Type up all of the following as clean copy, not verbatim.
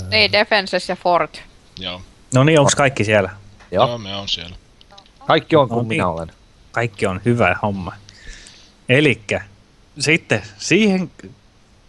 Niin, Defenses ja Fort. Joo. No niin, onks kaikki siellä? Joo, me on siellä. Kaikki on No kuin niin. minä olen. Kaikki on hyvä homma. Elikkä sitten siihen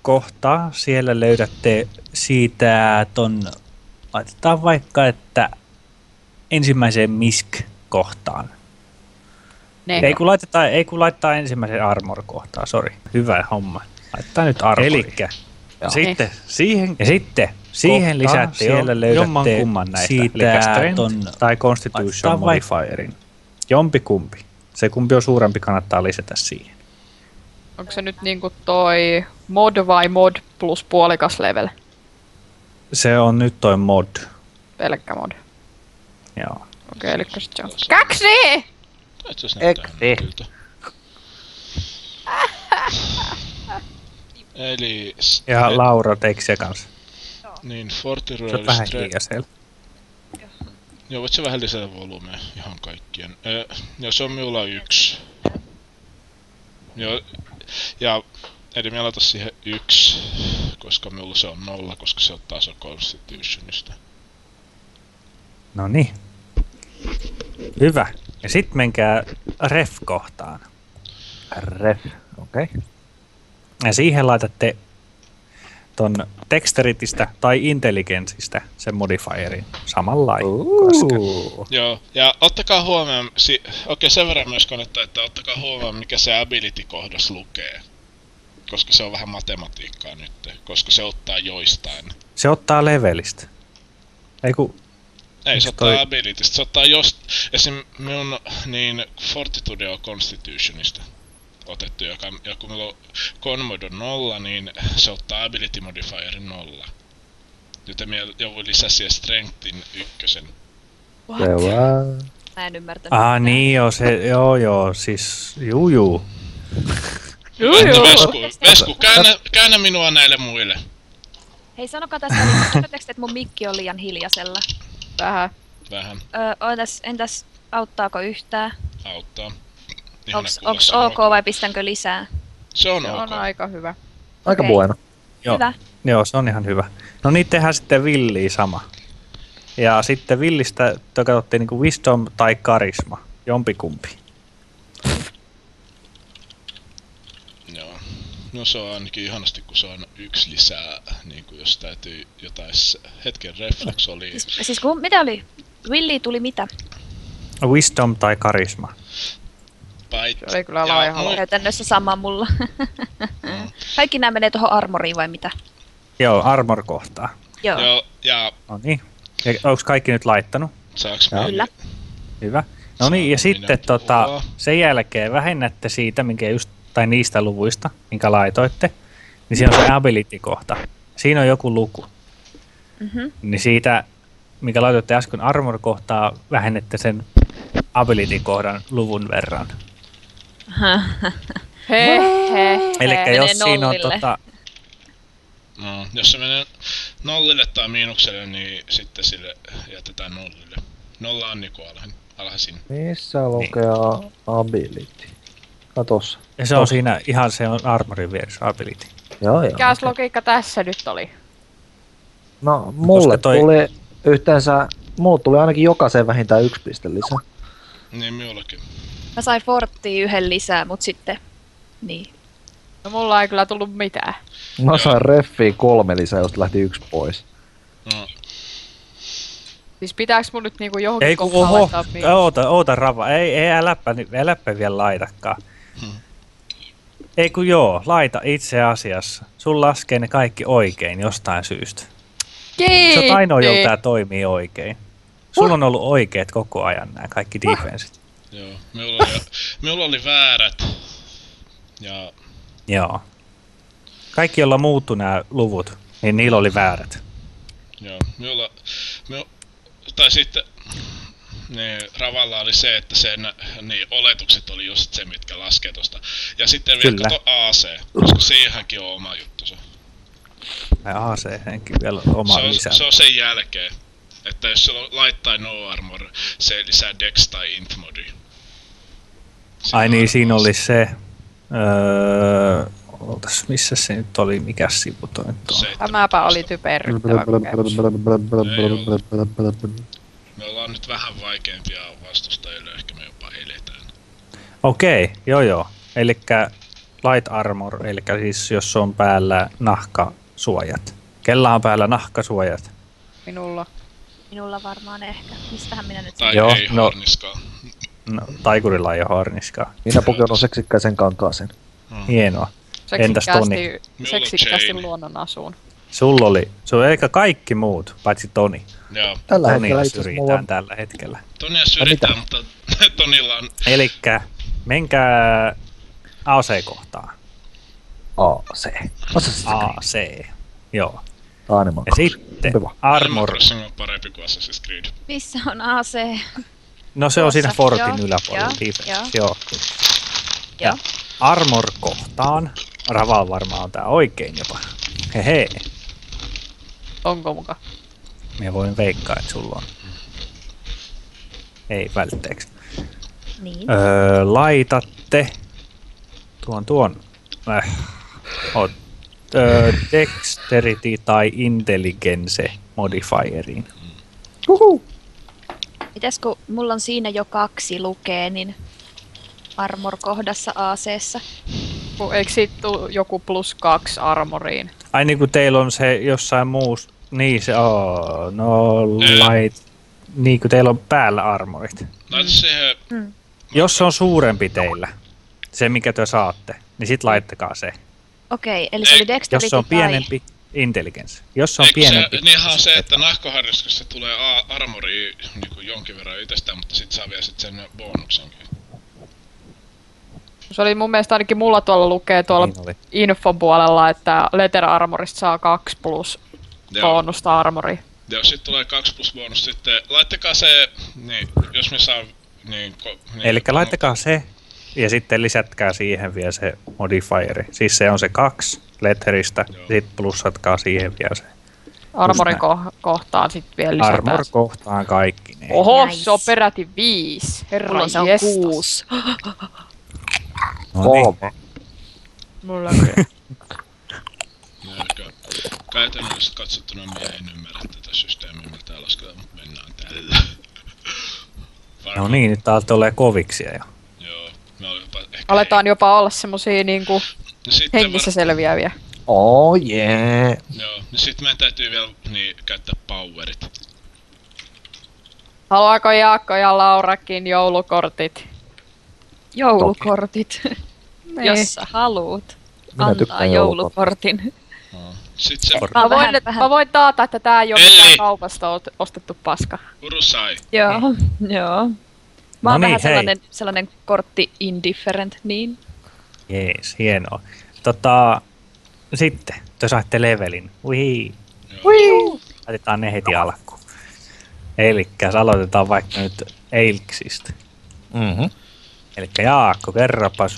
kohtaan siellä löydätte siitä laitetaan vaikka, että ensimmäiseen Misk-kohtaan. Ne. Ei kun laittaa ensimmäisen Armor-kohtaan, sori. Hyvä homma. Laittaa nyt Armori. Elikkä sitten siihen kohtaan lisätte siellä löydätte siitä tai Constitution modifierin. Jompikumpi. Se kumpi on suurempi kannattaa lisätä siihen. Onko se nyt niinku toi mod vai mod plus puolikas level? Se on nyt toi mod. Pelkkä mod. Joo. Okei, elikkä sit se on. Kaksi! Itse asiassa näyttää näkyyltä. Eli... Ja Laura, teikö se kanssa? Niin, Forti Se on vähän hiljaisella. Joo, voit se vähän lisätä volumea ihan kaikkien. Joo, se on minulla 1. Joo, ja eli minä laitan siihen 1, koska minulla se on 0, koska se ottaa se Constitutionista. Noniin. Hyvä. Ja sit menkää ref-kohtaan. Ref, okei. Ja siihen laitatte ton Dexteritystä tai Intelligenceistä sen modifierin samanlainen. Joo, ja ottakaa huomioon, okei sen verran myös kannattaa, että ottakaa huomioon mikä se ability-kohdas lukee. Koska se on vähän matematiikkaa nyt, koska se ottaa joistain. Se ottaa levelistä. Ei, se ottaa abilitystä, se ottaa esim. Minun niin Fortitude on Constitutionista otettu, ja kun meillä on Conmod on 0, niin se ottaa ability modifierin 0. Joten minä joudun lisää siihen Strengthin 1. Mä en ymmärtänyt. Niin joo, siis juu. Vesku, käännä minua näille muille. Hei, sanokaa tässä, sanotteko, että mun mikki on liian hiljaisella? Vähän. Entäs auttaako yhtään? Auttaa. Onks ok vai pistänkö lisää? Se on ok. Se on aika hyvä. Aika bueno. Hyvä. Joo, se on ihan hyvä. No niin, tehdään sitten villiä sama. Ja sitten villistä katsottiin niinku wisdom tai karisma. Jompikumpi. Joo. No se on ainakin ihanasti, kun se on 1 lisää, niin kuin jos täytyy jotain hetken reflex oli. Siis mitä oli? Willi tuli mitä? Wisdom tai karisma. Se oli kyllä laiha. Käytännössä sama mulla. Kaikki nämä menee tuohon armoriin vai mitä? Joo, armor-kohtaa. Joo, ja... No niin. Onks kaikki nyt laittanut? Saaks mä? Kyllä. Hyvä. No niin, ja sitten sen jälkeen vähennätte siitä, tai niistä luvuista, minkä laitoitte, niin siinä on se ability-kohta. Siinä on joku luku. Niin siitä, minkä laitoitte äsken armor-kohtaa, vähennette sen ability-kohdan luvun verran. Elikkä jos siinä on No, jos se menee 0 tai miinukselle, niin sitten sille jätetään 0. 0 on niinku alhaisin. Missä lukee ability? Katossa. Ja se on siinä ihan se on armorin vieressä ability. Joo. Mikäs logiikka tässä nyt oli? No, mulle tuli yhteensä, tuli ainakin jokaiseen vähintään 1 piste lisää. Niin, minullakin. Mä sain Forttiin 1 lisää, mut sitten... Niin. No mulla ei kyllä tullut mitään. Mä sain reffiin 3 lisää, josta lähti 1 pois. No. Siis pitääks mun nyt niinku johonkin kohtaan laittaa Oota Rava, ei läppä vielä laitakaan. Ei kun laita itse asiassa. Sun laskee ne kaikki oikein jostain syystä. Kiitti! Se on ainoa, jolla tää toimii oikein. Sulla on ollut oikeet koko ajan nämä kaikki defensit. Joo, minulla oli väärät. Ja... Joo. Kaikki, joilla muuttui nämä luvut, niin niillä oli väärät. Joo, tai sitten Ravalla oli se, että sen oletukset oli just se, mitkä laskee tosta. Ja sitten vielä kato AC, koska siihenkin on oma juttusa. AC-henkin vielä oma lisää. Se on sen jälkeen. Että jos se laittaa no armor, se lisää dex tai int modi. Ai niin, siinä oli se... Ootas, missä se nyt oli? Mikä sivu toi nyt on? 17. Tämäpä oli typerryttävä kokemus. Me ollaan nyt vähän vaikeampia vastustajille, ehkä me jopa eletään. Okei, joo. Elikkä light armor, elikkä siis jos on päällä nahkasuojat. Kella on päällä nahkasuojat? Minulla. Minulla varmaan ehkä. Mistähän minä nyt Tai Joo, ei no. harniskaa. No, taikurilla ei ole harniskaa. Minä pukeudun seksikkäisen kankaaseen. Hienoa. Entäs Toni? Seksikkäästi luonnon asuun. Sulla oli, eikä kaikki muut, paitsi Toni. Joo. Tällä hetkellä Tonia itse asiassa syrjitään mulla on... tällä hetkellä. Tonia syrjitään, mutta Tonilla on... Elikkä menkää AC-kohtaan. AC. AC, joo. Animal Ja sitten Animal armor. Crossing on parempi kuin Assassin's Creed. Missä on AC? No se on siinä Tuossa, Fortin joo, yläpuolella. joo, Defense, joo. Joo. Armor kohtaan. Raval varmaan on tää oikein jopa. Hehe. Onko muka? Mä voin veikkaa, että sulla on. Ei vältteeksi. Niin. Laitatte tuon dexterity tai intelligence modifieriin. Mites kun mulla on siinä jo 2 lukee, niin armor-kohdassa AC-ssa. Eikö siitä tuu joku +2 armoriin? Ai niin kuin teillä on se jossain muussa. Niin se on. No light. Niin kuin teillä on päällä armorit. Laita siihen... Jos se on suurempi teillä, se mikä te saatte, niin sit laittakaa se. Okei, eli se oli dexterity Jos se on tai... pienempi, intelligence. Jos se on Eikö pienempi... niinhän on se, että nahkoharjaskassa tulee armori niin jonkin verran itsestään, mutta sit saa vielä sen bonuksenkin. Se oli mun mielestä ainakin mulla tuolla lukee tuolla Niin oli. infon puolella, että Letter Armorista saa 2 plus bonusta armori. Joo, sit tulee 2 plus bonus. Sitten laittakaa se, niin, jos me saa... Niin, Elikkä laittakaa se, ja sitten lisätkää siihen vielä se modifieri. Siis se on se 2 letteristä, ja sit plussatkaa siihen vielä se. Armorin kohtaan sit vielä lisätään. Armor kohtaan kaikki ne. Oho, Nice. se on peräti 5. Herra Mulla se on jestas. 6. No niin. Mulla kyllä. Käytännöllisesti katsottuna minä en ymmärrä tätä systeemiä, mitä tää lasketaan, mutta mennään tällä. No niin, nyt täältä tulee koviksia jo. Joo, me oli jopa ehkä... Aletaan jopa olla semmosia niinku No sitten hengissä selviäviä. Oh yeah. Joo, no sit meidän täytyy vielä niin, käyttää powerit. Haluaako Jaakko ja Laurakin joulukortit? Joulukortit. Niin. Jos sä haluut Minä antaa tykkään joulukortin. Sit se Mä voin taata, että tää ei oo Eli- mitään kaupasta ostettu paska. Urusai. Joo, joo. Mä No oon niin, vähän hei. sellainen kortti indifferent, niin. Jees, hienoa. Sitten, te saatte levelin. Ui. Laitetaan ne heti alkuun. Elikkäs aloitetaan vaikka nyt Eilksistä. Mhm. Elikkä Jaakko, kerropas,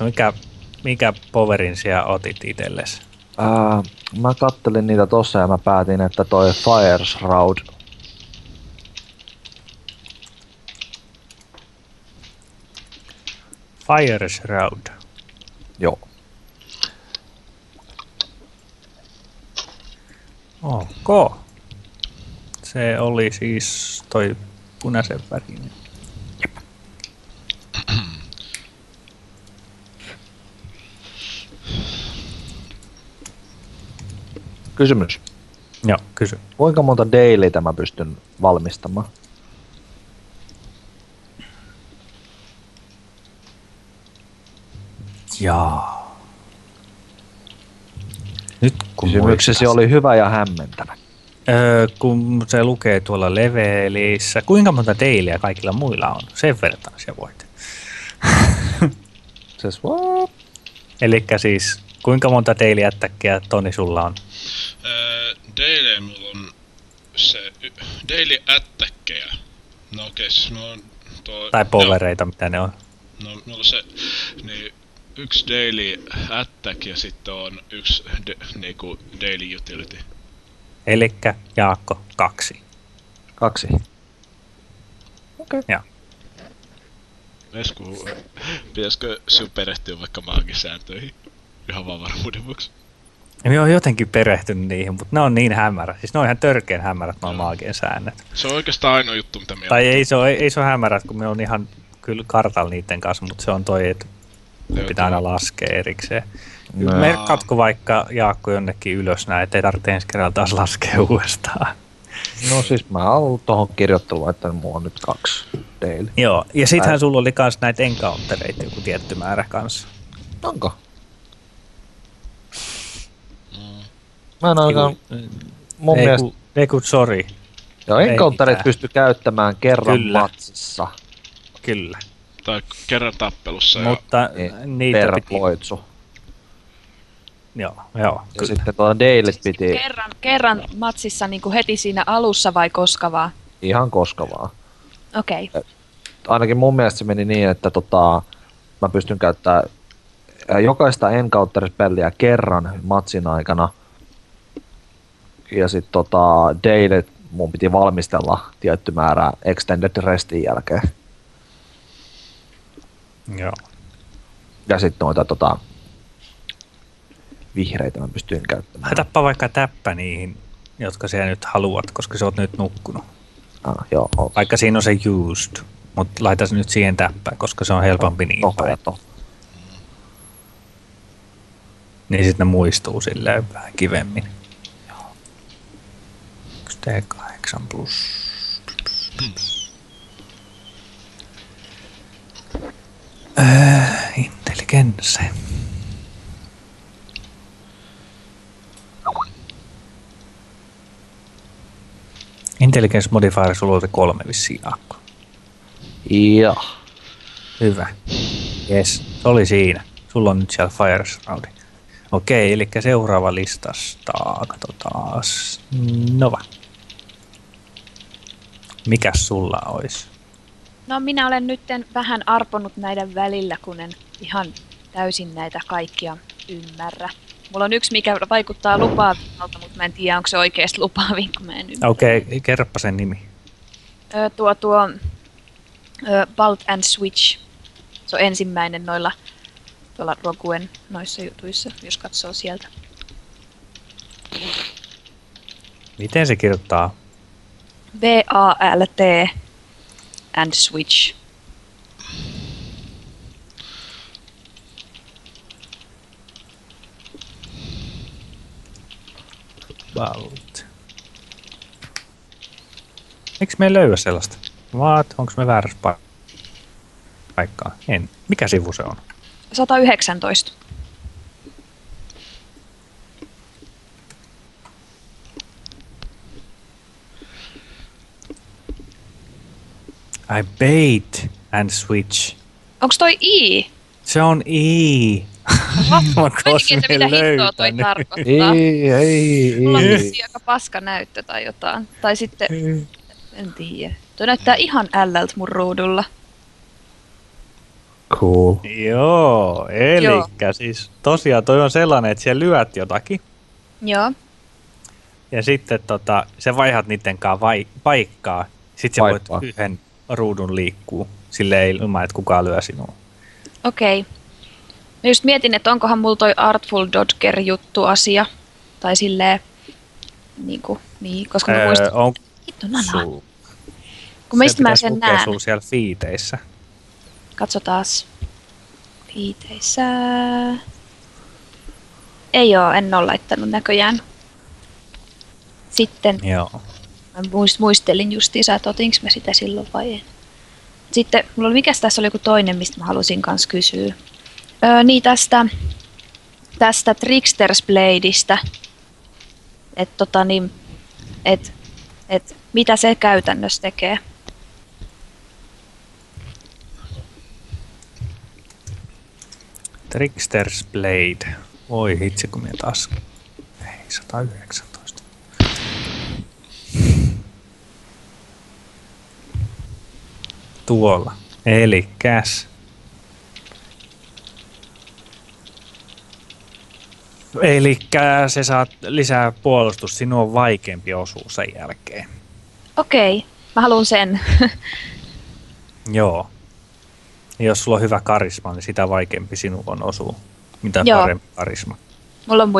mikä powerin siellä otit itelles? Mä kattelin niitä tossa ja mä päätin, että toi Fire Shroud. Fire Shroud. Joo. Ok. Se oli siis toi punaisen värinen. Kysymys. Joo, kysy. Kuinka monta dailytä mä pystyn valmistamaan? Jaa. Nyt kun Kysymyksesi oli hyvä ja hämmentävä. kun se lukee tuolla levelissä, kuinka monta dailyä kaikilla muilla on? Sen verran sä voit. Siis what? Elikkä siis, kuinka monta daily attackia Toni sulla on? Daily mulla on se... Daily attackeja. No okei, siis mulla on tuo... Tai powereita, mitä ne on. No mulla on se... Niin, yksi daily attack ja sitten on yksi niinku daily utility. Elikkä Jaakko, 2. 2. Joo. Pitäisikö sun perehtyä vaikka maagisääntöihin? Ihan vaan varmuuden vuoksi. Ja minä olen jotenkin perehtynyt niihin, mutta ne on niin hämärät. Siis ne on ihan törkeen hämärät nuo maagien säännöt. Se on oikeastaan ainoa juttu, mitä minä... Tai ei se ole hämärät, kun me on ihan kyllä kartalla niiden kanssa, mutta se on toi, että pitää aina laskea erikseen. Merkkaatko vaikka Jaakko jonnekin ylös näin, ettei tarvitse ensi kerralla taas laskea uudestaan? No siis mä oon ollut tohon kirjoitteluun, että mulla on nyt 2 daily. Joo, ja sittenhän sulla oli kans näitä encountereita joku tietty määrä kanssa. Onko? Mä en ainakaan... Mun mielestä... Sorry. Joo, encounterit pysty käyttämään kerran Kyllä. matsissa. Kyllä. Tai kerran tappelussa. Mutta niitä Per piti... loitsu. Joo. Ja sitten dailyt piti Kerran matsissa niin kuin heti siinä alussa vai koska vaan? ihan koska vaan. Okei. Ainakin mun mielestä se meni niin, että mä pystyn käyttämään jokaista encounter-spelliä kerran matsin aikana. Ja sit daily mun piti valmistella tietty määrä extended restin jälkeen. Joo. Ja sit noita vihreitä mä pystyin käyttämään. Laitapa vaikka täppä niihin, jotka siellä nyt haluat, koska sä oot nyt nukkunut. Joo. Vaikka siinä on se used, mutta laita se nyt siihen täppään, koska se on helpompi niin päin. Niin sitten ne muistuu silleen vähän kivemmin. Joo. 1D8 plus. Intelligence. Intelligence modifier sulla oli 3 vissiin, Jaakko. Joo. Hyvä. Jes, se oli siinä. Sulla on nyt siellä Fire Round. Okei, eli seuraava listasta. Katsotaas. Nova. Mikäs sulla olisi? No minä olen nyt vähän arponut näiden välillä, kun en ihan täysin näitä kaikkia ymmärrä. Mulla on yksi, mikä vaikuttaa lupaavalta, mutta mä en tiedä, onko se oikeasti lupaavin, kun mä en ymmärrä. Okei, kerropa sen nimi. Bolt and Switch. Se on ensimmäinen tuolla Roguen noissa jutuissa, jos katsoo sieltä. Miten se kirjoittaa? B-A-L-T and Switch. Bolt. Miksi me ei löyä sellaista? Onko me väärässä paikkaa? En. Mikä sivu se on? 119. I bait and switch. Onks toi I? Se on I. Mä mietin, että mitä hittoa toi tarkoittaa. Ei. Mulla on vissiin aika paska näyttö tai jotain. Tai sitten, en tiedä. Toi näyttää ihan ällältä mun ruudulla. Cool. Joo, elikkä siis tosiaan toi on sellainen, että siellä lyöt jotakin. Joo. Ja sitten se vaihdat niiden kanssa paikkaa. Sitten sä voit yhden ruudun liikkuu. Silleen ilman, että kukaan lyö sinua. Okei. Mä just mietin, että onkohan mulla toi Artful Dodger juttu asia. Tai silleen, niin, koska mä muistan. Hitto nana. Kun mistä mä sen näen. Se pitäisi siellä fiiteissä. Katsotaas. Fiiteissä. Ei oo, en oo laittanut näköjään. Sitten. Joo. Mä muistelin justiinsa, että otinko mä sitä silloin vai en. Sitten, mikäs tässä oli joku toinen, mistä mä halusin kans kysyä. Niin tästä Trickster's Bladeista. Että mitä se käytännössä tekee? Trickster's Blade. Oi hitsi, kun minä taas... Ei, 119. Tuolla. Elikäs. Elikkä se saa lisää puolustus. Sinun on vaikeampi osuus sen jälkeen. Okei, mä haluan sen. Joo. Ja jos sulla on hyvä karisma, niin sitä vaikeampi sinun on osuu. mitä Joo. parempi karisma. Mulla on